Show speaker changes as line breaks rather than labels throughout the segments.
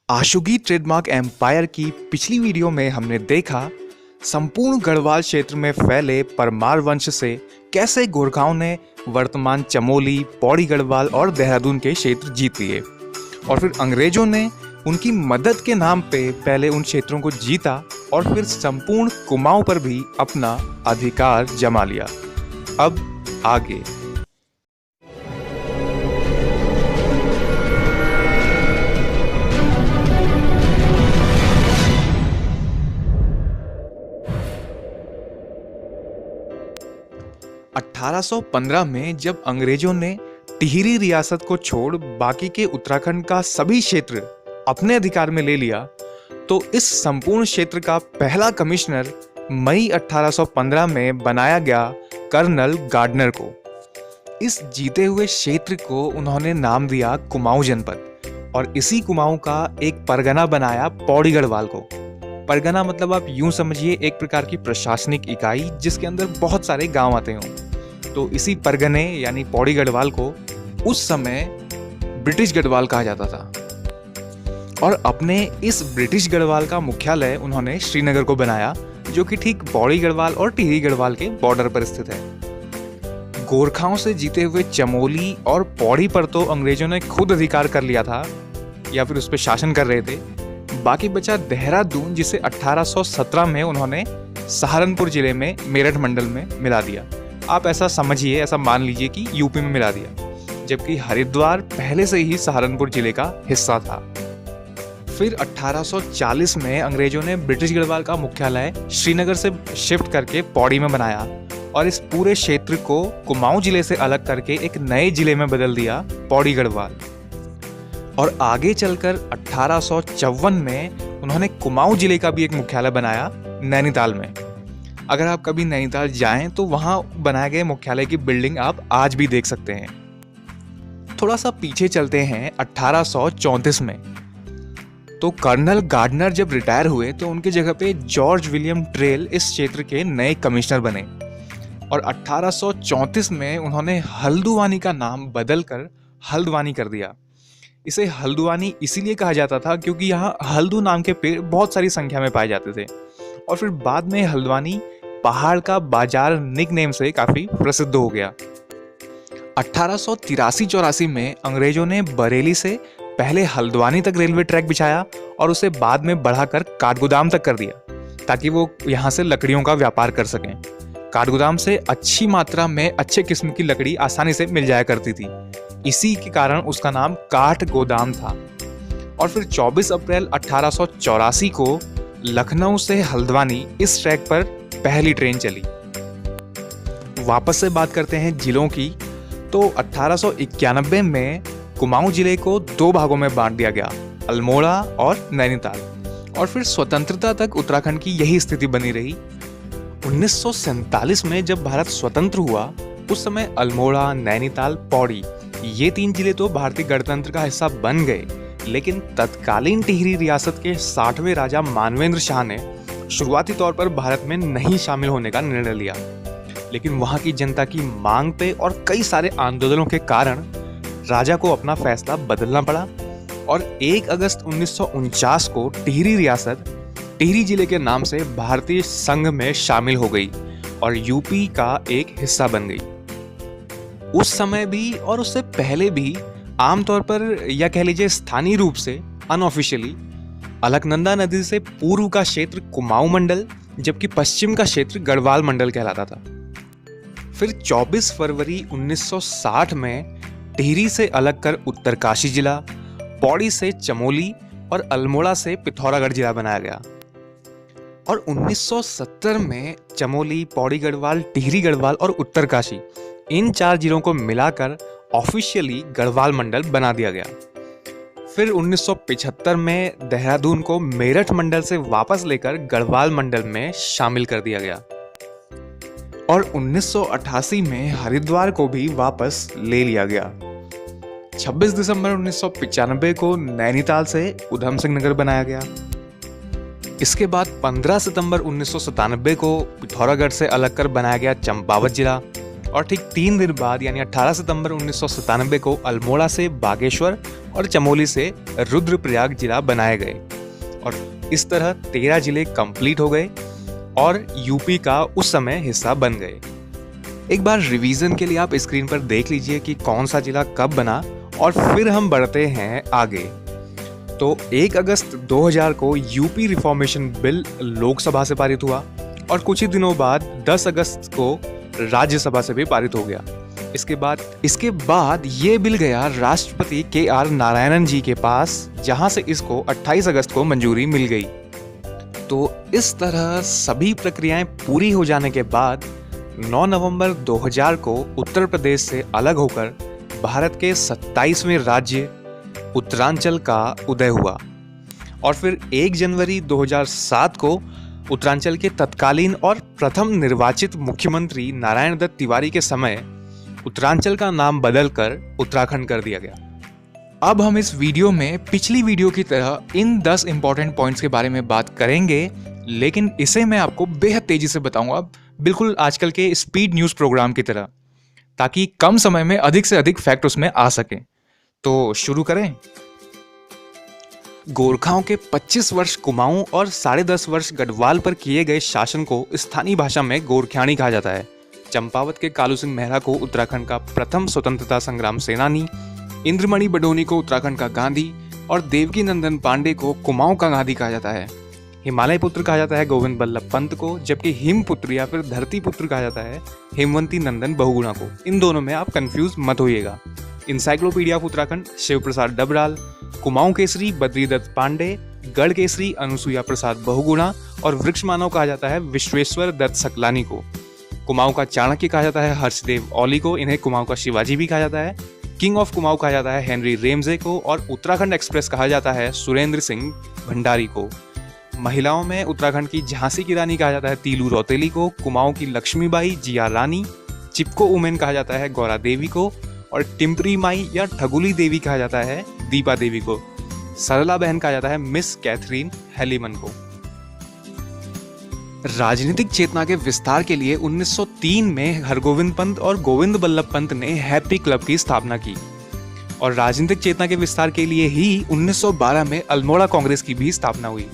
आशुगी trademark empire की पिछली video में हमने देखा संपूर्ण गढ़वाल क्षेत्र में फैले परमार वंश से कैसे गोरखाओं ने वर्तमान चमोली, पौड़ी गढ़वाल और देहरादून के क्षेत्र जीत लिए और फिर अंग्रेजों ने उनकी मदद के नाम पे पहले उन क्षेत्रों को जीता और फिर संपूर्ण कुमाऊं पर भी अपना अधिकार जमा लिया। अब आगे 1815 में जब अंग्रेजों ने टिहरी रियासत को छोड़ बाकी के उत्तराखंड का सभी क्षेत्र अपने अधिकार में ले लिया, तो इस संपूर्ण क्षेत्र का पहला कमिश्नर मई 1815 में बनाया गया कर्नल गार्डनर को। इस जीते हुए क्षेत्र को उन्होंने नाम दिया कुमाऊं जनपद और इसी कुमाऊं का एक परगना बनाया पौड़ी गढ़वाल को। परगना मतलब आप यूं समझिए एक प्रकार की प्रशासनिक इकाई जिसके अंदर बहुत सारे गांव आते हों। तो इसी परगने यानी पौड़ी गढ़वाल को उस समय ब्रिटिश गढ़वाल कहा जाता था और अपने इस ब्रिटिश गढ़वाल का मुख्यालय उन्होंने श्रीनगर को बनाया, जो कि ठीक पौड़ी गढ़वाल और टिहरी गढ़वाल के बॉर्डर पर स्थित है। गोरखाओं से जीते हुए चमोली और पौड़ी पर तो अंग्रेजों ने खुद अधिकार कर लिया था या फिर उस पर शासन कर रहे थे। बाकी बचा देहरादून, जिसे 1817 में उन्होंने सहारनपुर जिले में मेरठ मंडल में मिला दिया। आप ऐसा समझिए, ऐसा मान लीजिए कि यूपी में मिला दिया, जबकि हरिद्वार पहले से ही सहारनपुर जिले का हिस्सा था। फिर 1840 में अंग्रेजों ने ब्रिटिश गढ़वाल का मुख्यालय श्रीनगर से शिफ्ट करके पौड़ी में बनाया और इस पूरे क्षेत्र को कुमाऊं जिले से अलग करके एक नए जिले में बदल दिया, पौड़ी गढ़वाल। और आगे चलकर 1854 में उन्होंने कुमाऊं जिले का भी एक मुख्यालय बनाया नैनीताल में। अगर आप कभी नैनीताल जाएं तो वहां बनाए गए मुख्यालय की बिल्डिंग आप आज भी देख सकते हैं। थोड़ा सा पीछे चलते हैं 1834 में। तो कर्नल गार्डनर जब रिटायर हुए तो उनकी जगह पे जॉर्ज विलियम ट्रेल इस क्षेत्र के नए कमिश्नर बने और 1834 में उन्होंने हल्द्वानी का नाम बदलकर हल्द्वानी कर दिया। इसे हल्द्वानी इसीलिए कहा जाता था क्योंकि यहाँ हल्दू नाम के पेड़ बहुत सारी संख्या में पाए जाते थे और फिर बाद में हल्द्वानी पहाड़ का बाजार निकनेम से काफी प्रसिद्ध हो गया। 1883-84 में अंग्रेजों ने बरेली से पहले हल्द्वानी तक रेलवे ट्रैक बिछाया और उसे बाद में बढ़ाकर काठगोदाम तक कर दिया ताकि वो यहाँ से लकड़ियों का व्यापार कर सकें। काठगोदाम से अच्छी मात्रा में अच्छे किस्म की लकड़ी आसानी से मिल जाया करती थी, इसी के कारण उसका नाम काठ गोदाम था। और फिर 24 अप्रैल 1884 को लखनऊ से हल्द्वानी इस ट्रैक पर पहली ट्रेन चली। वापस से बात करते हैं जिलों की, तो 1891 में कुमाऊं जिले को दो भागों में बांट दिया गया, अल्मोड़ा और नैनीताल। और फिर स्वतंत्रता तक उत्तराखंड की यही स्थिति बनी रही। 1947 में जब भारत स्वतंत्र हुआ उस समय अल्मोड़ा, नैनीताल, पौड़ी ये तीन जिले तो भारतीय गणतंत्र का हिस्सा बन गए, लेकिन तत्कालीन टिहरी रियासत के 60वें राजा मानवेंद्र शाह ने शुरुआती तौर पर भारत में नहीं शामिल होने का निर्णय लिया। लेकिन वहां की जनता की मांग पे और कई सारे आंदोलनों के कारण राजा को अपना फैसला बदलना पड़ा और 1 अगस्त 1949 को टिहरी रियासत टिहरी जिले के नाम से भारतीय संघ में शामिल हो गई और यूपी का एक हिस्सा बन गई। उस समय भी और उससे पहले भी आमतौर पर या कह लीजिए स्थानीय रूप से अनऑफिशियली अलकनंदा नदी से पूर्व का क्षेत्र कुमाऊं मंडल जबकि पश्चिम का क्षेत्र गढ़वाल मंडल कहलाता था। फिर 24 फरवरी 1960 में टिहरी से अलग कर उत्तरकाशी जिला, पौड़ी से चमोली और अल्मोड़ा से पिथौरागढ़ जिला बनाया गया। और 1970 में चमोली, पौड़ी गढ़वाल, टिहरी गढ़वाल और उत्तरकाशी इन 4 जिलों को मिलाकर ऑफिशियली गढ़वाल मंडल बना दिया गया। फिर 1975 में देहरादून को मेरठ मंडल से वापस लेकर गढ़वाल मंडल में शामिल कर दिया गया और 1988 में हरिद्वार को भी वापस ले लिया गया। 26 दिसंबर 1995 को नैनीताल से उधम सिंह नगर बनाया गया। इसके बाद 15 सितंबर 1997 को पिथौरागढ़ से अलग कर बनाया गया चंपावत जिला और ठीक 3 दिन बाद यानी 18 सितंबर 1997 को अल्मोड़ा से बागेश्वर और चमोली से रुद्रप्रयाग जिला बनाए गए और इस तरह 13 जिले कंप्लीट हो गए और यूपी का उस समय हिस्सा बन गए। एक बार रिवीजन के लिए आप स्क्रीन पर देख लीजिए कि कौन सा जिला कब बना और फिर हम बढ़ते हैं आगे। तो 1 अगस्त 2000 को यूपी रिफॉर्मेशन बिल लोकसभा से पारित हुआ और कुछ ही दिनों बाद 10 अगस्त को राज्यसभा से भी पारित हो गया। इसके बाद ये बिल गया राष्ट्रपति KR नारायणन जी के पास, जहां से इसको 28 अगस्त को मंजूरी मिल गई। तो इस तरह सभी प्रक्रियाएं पूरी हो जाने के बाद 9 नवंबर 2000 को उत्तर प्रदेश से अलग होकर भारत के 27वें राज्य उत्तरांचल का उदय हुआ और फिर 1 जनवरी 2007 को उत्तरांचल के तत्कालीन और प्रथम निर्वाचित मुख्यमंत्री नारायण दत्त तिवारी के समय उत्तरांचल का नाम बदलकर उत्तराखंड कर दिया गया। अब हम इस वीडियो में पिछली वीडियो की तरह इन 10 इंपॉर्टेंट पॉइंट्स के बारे में बात करेंगे, लेकिन इसे मैं आपको बेहद तेजी से बताऊंगा, बिल्कुल आजकल के स्पीड न्यूज़ प्रोग्राम की तरह, ताकि कम समय में अधिक से अधिक फैक्ट उसमें आ सके। तो शुरू करें। गोरखाओं के 25 वर्ष कुमाऊं और 10.5 वर्ष गढ़वाल पर किए गए शासन को स्थानीय भाषा में गोरख्याणी कहा जाता है। चंपावत के कालू सिंह मेहरा को उत्तराखंड का प्रथम स्वतंत्रता संग्राम सेनानी, इंद्रमणि बडोनी को उत्तराखंड का गांधी और देवकी नंदन पांडे को कुमाऊं का गांधी कहा जाता है। हिमालय पुत्र कहा जाता है गोविंद बल्लभ पंत को, जबकि हिम पुत्र या फिर धरती पुत्र कहा जाता है हेमवंती नंदन बहुगुणा को। इन दोनों में आप कंफ्यूज मत होइएगा। इंसाइक्लोपीडिया ऑफ उत्तराखंड शिव प्रसाद डबराल, कुमाऊं केसरी बद्रीदत्त पांडे, गढ़ केसरी अनुसुईया प्रसाद बहुगुणा और वृक्ष मानव कहा जाता है विश्वेश्वर दत्त सकलानी को। कुमाऊं का चाणक्य कहा जाता है हर्षदेव औली को, इन्हें कुमाऊं का शिवाजी भी कहा जाता है। किंग ऑफ कुमाऊं कहा जाता है हेनरी रेमजे को और उत्तराखंड एक्सप्रेस कहा जाता है सुरेंद्र सिंह भंडारी को। महिलाओं में उत्तराखंड की झांसी की रानी कहा जाता है तीलू रौतेली को, कुमाऊं की लक्ष्मीबाई जिया रानी, चिपको उमेन कहा जाता है गौरा देवी को और टिम्परी माई या ठगुली देवी कहा जाता है दीपा देवी को। सरला बहन कहा जाता है मिस कैथरीन हेलीमन को। राजनीतिक चेतना के विस्तार के लिए 1903 में हरगोविंद पंत और गोविंद बल्लभ पंत ने हैप्पी क्लब की स्थापना की और राजनीतिक चेतना के विस्तार के लिए ही 1912 में अल्मोड़ा कांग्रेस की भी स्थापना हुई।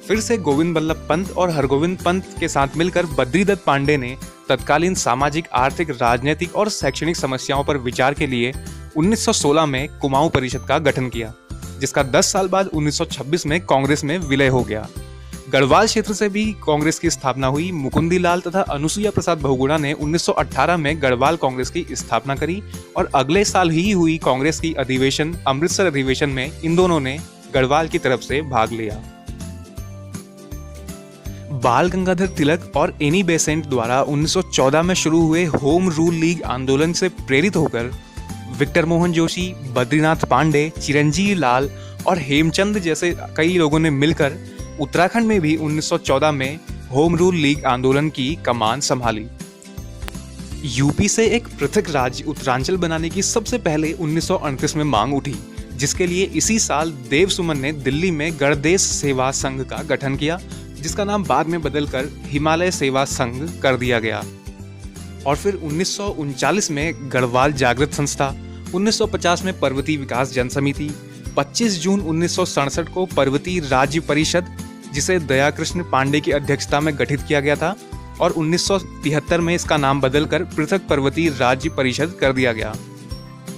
फिर से गोविंद बल्लभ पंत और हरगोविंद पंत के साथ मिलकर बद्रीदत्त पांडे ने तत्कालीन सामाजिक, आर्थिक, राजनीतिक और शैक्षणिक समस्याओं पर विचार के लिए 1916 में कुमाऊं परिषद का गठन किया, जिसका 10 साल बाद 1926 में कांग्रेस में विलय हो गया। गढ़वाल क्षेत्र से भी कांग्रेस की स्थापना हुई। मुकुंदी लाल तथा अनुसुईया प्रसाद बहुगुणा ने 1918 में गढ़वाल कांग्रेस की स्थापना करी और अगले साल ही हुई कांग्रेस की अधिवेशन अमृतसर अधिवेशन में इन दोनों ने गढ़वाल की तरफ से भाग लिया। बाल गंगाधर तिलक और एनी बेसेंट द्वारा 1914 में शुरू हुए होम रूल लीग आंदोलन से प्रेरित होकर विक्टर मोहन जोशी, बद्रीनाथ पांडे, चिरंजीवी लाल और हेमचंद जैसे कई लोगों ने मिलकर उत्तराखंड में भी 1914 में होम रूल लीग आंदोलन की कमान संभाली। यूपी से एक पृथक राज्य उत्तरांचल बनाने की सबसे पहले 1938 में मांग उठी, जिसके लिए इसी साल देव सुमन ने दिल्ली में गणदेश सेवा संघ का गठन किया, जिसका नाम बाद में बदलकर हिमालय सेवा संघ कर दिया गया। और फिर 1939 में गढ़वाल जागृत संस्था, 1950 में पर्वतीय विकास जन समिति, 25 जून 1967 को पर्वतीय राज्य परिषद, जिसे दयाकृष्ण पांडे की अध्यक्षता में गठित किया गया था, और 1973 में इसका नाम बदलकर पृथक पर्वतीय राज्य परिषद कर दिया गया।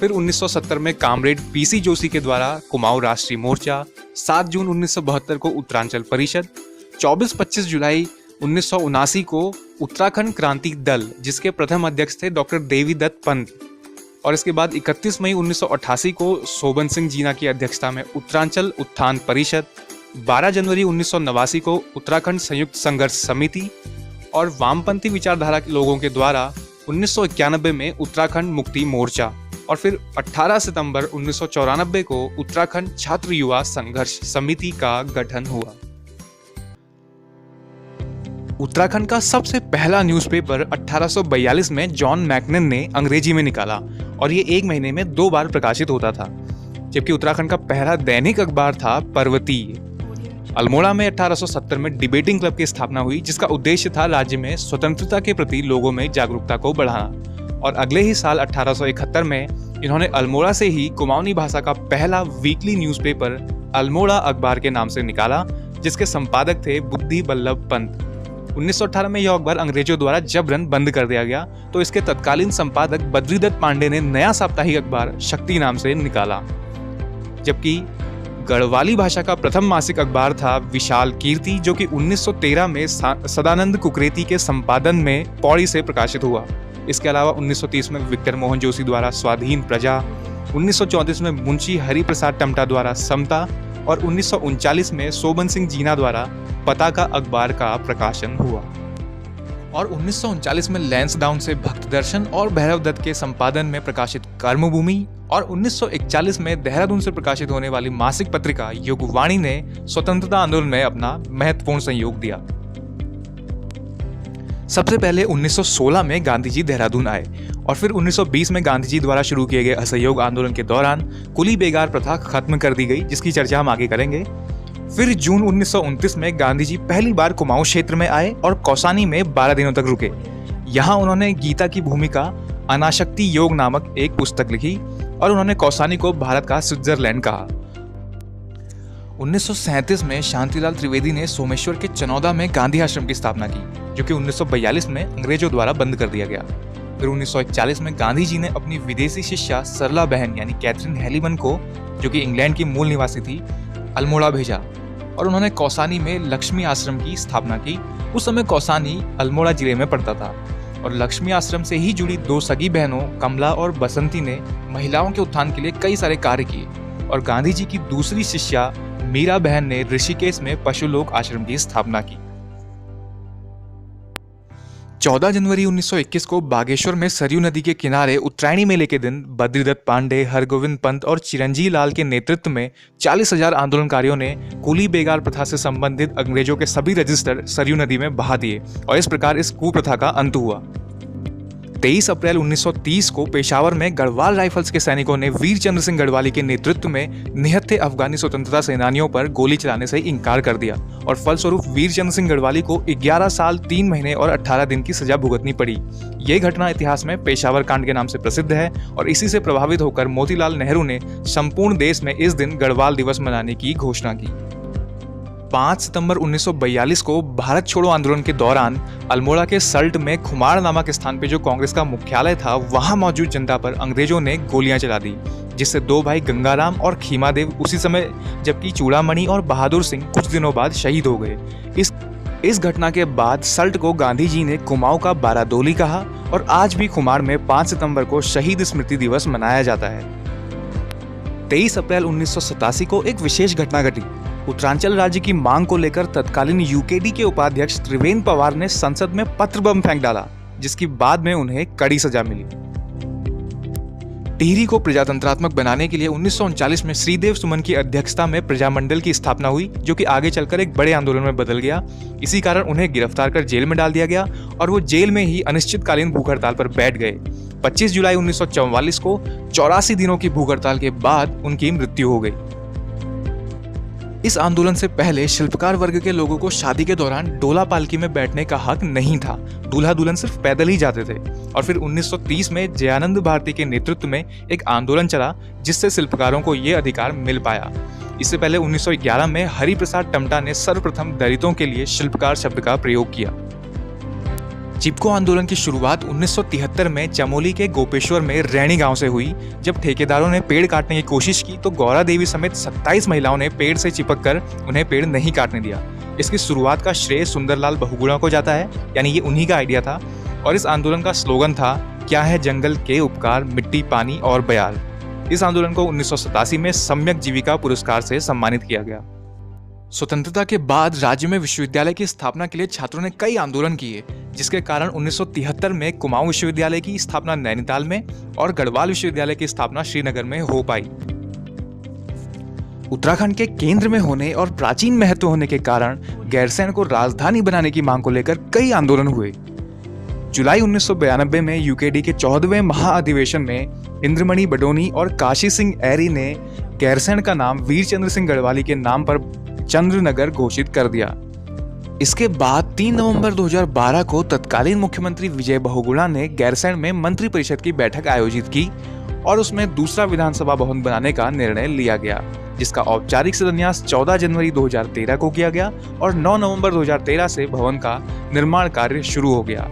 फिर 1970 में कामरेड PC जोशी के द्वारा कुमाऊं राष्ट्रीय मोर्चा, 7 जून 1972 को उत्तरांचल परिषद, 24-25 जुलाई 1979 को उत्तराखंड क्रांति दल, जिसके प्रथम अध्यक्ष थे डॉक्टर देवीदत्त पंत, और इसके बाद 31 मई 1988 को शोभन सिंह जीना की अध्यक्षता में उत्तरांचल उत्थान परिषद, 12 जनवरी 1989 को उत्तराखंड संयुक्त संघर्ष समिति और वामपंथी विचारधारा के लोगों के द्वारा 1991 में उत्तराखंड मुक्ति मोर्चा, और फिर 18 सितंबर 1994 को उत्तराखंड छात्र युवा संघर्ष समिति का गठन हुआ। उत्तराखंड का सबसे पहला न्यूज़पेपर 1842 में जॉन मैकनन ने अंग्रेजी में निकाला और ये 1 महीने में 2 बार प्रकाशित होता था, जबकि उत्तराखंड का पहला दैनिक अखबार था पर्वतीय। अल्मोड़ा में 1870 में डिबेटिंग क्लब की स्थापना हुई, जिसका उद्देश्य था राज्य में स्वतंत्रता के प्रति लोगों में जागरूकता को बढ़ाना। और अगले ही साल 1871 में इन्होंने अल्मोड़ा से ही कुमाऊनी भाषा का पहला वीकली न्यूज़पेपर अल्मोड़ा अखबार के नाम से निकाला, जिसके संपादक थे बुद्धि बल्लभ पंत। 1918 में यह अखबार अंग्रेजों द्वारा जबरन बंद कर दिया गया, तो इसके तत्कालीन संपादक बद्रीदत्त पांडे ने नया साप्ताहिक अखबार शक्ति नाम से निकाला। जबकि गढ़वाली भाषा का प्रथम मासिक अखबार था विशाल कीर्ति, जो कि 1913 में सदानंद कुकरेती के संपादन में पौड़ी से प्रकाशित हुआ। इसके अलावा 1930 में विक्टर मोहन जोशी द्वारा स्वाधीन प्रजा, 1934 में मुंशी हरिप्रसाद टमटा द्वारा समता और 1939 में सोबन सिंह जीना द्वारा पताका अखबार का प्रकाशन हुआ। और 1939 में लैंसडाउन से भक्त दर्शन और भैरव दत्त के संपादन में प्रकाशित कर्मभूमि और 1941 में देहरादून से प्रकाशित होने वाली मासिक पत्रिका युगवाणी ने स्वतंत्रता आंदोलन में अपना महत्वपूर्ण सहयोग दिया। सबसे पहले 1916 में गांधी जी देहरादून आए और फिर 1920 में गांधी जी द्वारा शुरू किए गए असहयोग आंदोलन के दौरान कुली बेगार प्रथा खत्म कर दी गई, जिसकी चर्चा हम आगे करेंगे। फिर जून 1929 में गांधी जी पहली बार कुमाऊं क्षेत्र में आए और कौसानी में 12 दिनों तक रुके। यहाँ उन्होंने गीता की भूमिका अनाशक्ति योग नामक एक पुस्तक लिखी और उन्होंने कौसानी को भारत का स्विट्जरलैंड कहा। 1937 में शांतिलाल त्रिवेदी ने सोमेश्वर के चनौदा में गांधी आश्रम की स्थापना की, जो कि 1942 में अंग्रेजों द्वारा बंद कर दिया गया। फिर 1941 में गांधी जी ने अपनी विदेशी शिष्या सरला बहन यानी कैथरीन हेलीमन को, जो कि इंग्लैंड की मूल निवासी थी, अल्मोड़ा भेजा और उन्होंने कौसानी में लक्ष्मी आश्रम की स्थापना की। उस समय कौसानी अल्मोड़ा जिले में पड़ता था और लक्ष्मी आश्रम से ही जुड़ी दो सगी बहनों कमला और बसंती ने महिलाओं के उत्थान के लिए कई सारे कार्य किए और गांधी जी की दूसरी शिष्या मीरा बहन ने ऋषिकेश में पशुलोक आश्रम की स्थापना की। 14 जनवरी 1921 को बागेश्वर में सरयू नदी के किनारे उत्तरायणी मेले के दिन बद्रीदत्त पांडे, हरगोविंद पंत और चिरंजीव लाल के नेतृत्व में 40,000 आंदोलनकारियों ने कुली बेगार प्रथा से संबंधित अंग्रेजों के सभी रजिस्टर सरयू नदी में बहा दिए और इस प्रकार इस कुप्रथा का अंत हुआ। 23 अप्रैल 1930 को पेशावर में गढ़वाल राइफल्स के सैनिकों ने वीर चंद्र सिंह गढ़वाली के नेतृत्व में निहत्थे अफगानी स्वतंत्रता सेनानियों पर गोली चलाने से इनकार कर दिया और फलस्वरूप वीर चंद्र सिंह गढ़वाली को 11 साल 3 महीने और 18 दिन की सजा भुगतनी पड़ी। ये घटना इतिहास में पेशावर कांड के नाम से प्रसिद्ध है और इसी से प्रभावित होकर मोतीलाल नेहरू ने संपूर्ण देश में इस दिन गढ़वाल दिवस मनाने की घोषणा की। 5 सितंबर 1942 को भारत छोड़ो आंदोलन के दौरान अल्मोड़ा के सल्ट में खुमार नामक स्थान पर जो कांग्रेस का मुख्यालय था, वहां मौजूद जनता पर अंग्रेजों ने गोलियां चला दी, जिससे 2 भाई गंगाराम और खीमादेव उसी समय, जबकि चूड़ामणि और बहादुर सिंह कुछ दिनों बाद शहीद हो गए। इस घटना के बाद सल्ट को गांधी जी ने कुमाऊं का बारादोली कहा और आज भी खुमार में 5 सितंबर को शहीद स्मृति दिवस मनाया जाता है। 23 अप्रैल 1987 को एक विशेष घटना घटी। उत्तरांचल राज्य की मांग को लेकर तत्कालीन यूकेडी के उपाध्यक्ष त्रिवेंद्र पवार ने संसद में पत्र बम फेंक डाला, जिसकी बाद में उन्हें कड़ी सजा मिली। टिहरी को प्रजातंत्रात्मक बनाने के लिए 1939 में श्रीदेव सुमन की अध्यक्षता में प्रजामंडल की स्थापना हुई, जो कि आगे चलकर एक बड़े आंदोलन में बदल गया। इसी कारण उन्हें गिरफ्तार कर जेल में डाल दिया गया और वो जेल में ही अनिश्चितकालीन भूख हड़ताल पर बैठ गए। 25 जुलाई 1944 को 84 दिनों की भूख हड़ताल के बाद उनकी मृत्यु हो गई। इस आंदोलन से पहले शिल्पकार वर्ग के लोगों को शादी के दौरान डोला पालकी में बैठने का हक नहीं था, दूल्हा दुल्हन सिर्फ पैदल ही जाते थे। और फिर 1930 में जयानंद भारती के नेतृत्व में एक आंदोलन चला, जिससे शिल्पकारों को ये अधिकार मिल पाया। इससे पहले 1911 में हरिप्रसाद टमटा ने सर्वप्रथम दलितों के लिए शिल्पकार शब्द का प्रयोग किया। चिपको आंदोलन की शुरुआत 1973 में चमोली के गोपेश्वर में रैणी गांव से हुई। जब ठेकेदारों ने पेड़ काटने की कोशिश की तो गौरा देवी समेत 27 महिलाओं ने पेड़ से चिपककर उन्हें पेड़ नहीं काटने दिया। इसकी शुरुआत का श्रेय सुंदरलाल बहुगुणा को जाता है, यानी ये उन्हीं का आइडिया था। और इस आंदोलन का स्लोगन था, क्या है जंगल के उपकार, मिट्टी, पानी और बयार। इस आंदोलन को 1987 में सम्यक जीविका पुरस्कार से सम्मानित किया गया। स्वतंत्रता के बाद राज्य में विश्वविद्यालय की स्थापना के लिए छात्रों ने कई आंदोलन किए, जिसके कारण 1973 में कुमाऊं विश्वविद्यालय की स्थापना नैनीताल में और गढ़वाल विश्वविद्यालय की स्थापना श्रीनगर में हो पाई। उत्तराखंड के केंद्र में होने और प्राचीन महत्व होने के कारण गैरसैंण को राजधानी बनाने की मांग को लेकर कई आंदोलन हुए। जुलाई 1992 में यूकेडी के 14वें महाअधिवेशन में इंद्रमणि बडोनी और काशी सिंह ऐरी ने गैरसैंण का नाम वीर चंद्र सिंह गढ़वाली के नाम पर चंद्रनगर घोषित कर दिया। इसके बाद 3 नवंबर 2012 को तत्कालीन मुख्यमंत्री विजय बहुगुणा ने गैरसैंण में मंत्रिपरिषद की बैठक आयोजित की और उसमें दूसरा विधानसभा भवन बनाने का निर्णय लिया गया, जिसका औपचारिक शिलान्यास 14 जनवरी 2013 को किया गया और 9 नवंबर 2013 से भवन का निर्माण कार्य शुरू हो गया।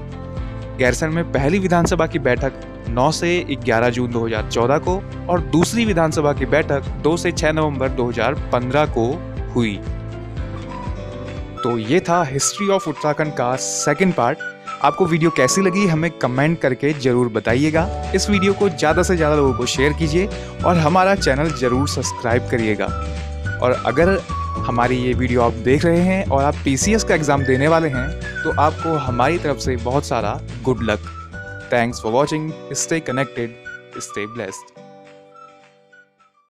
गैरसैंण में पहली विधानसभा की बैठक 9 से 11 जून 2014 को और दूसरी विधानसभा की बैठक 2 से 6 नवंबर 2015 को हुई। तो ये था हिस्ट्री ऑफ उत्तराखंड का सेकंड पार्ट। आपको वीडियो कैसी लगी हमें कमेंट करके जरूर बताइएगा। इस वीडियो को ज़्यादा से ज़्यादा लोगों को शेयर कीजिए और हमारा चैनल जरूर सब्सक्राइब करिएगा। और अगर हमारी ये वीडियो आप देख रहे हैं और आप PCS का एग्ज़ाम देने वाले हैं तो आपको हमारी तरफ से बहुत सारा good luck. Thanks for watching. Stay connected, stay blessed.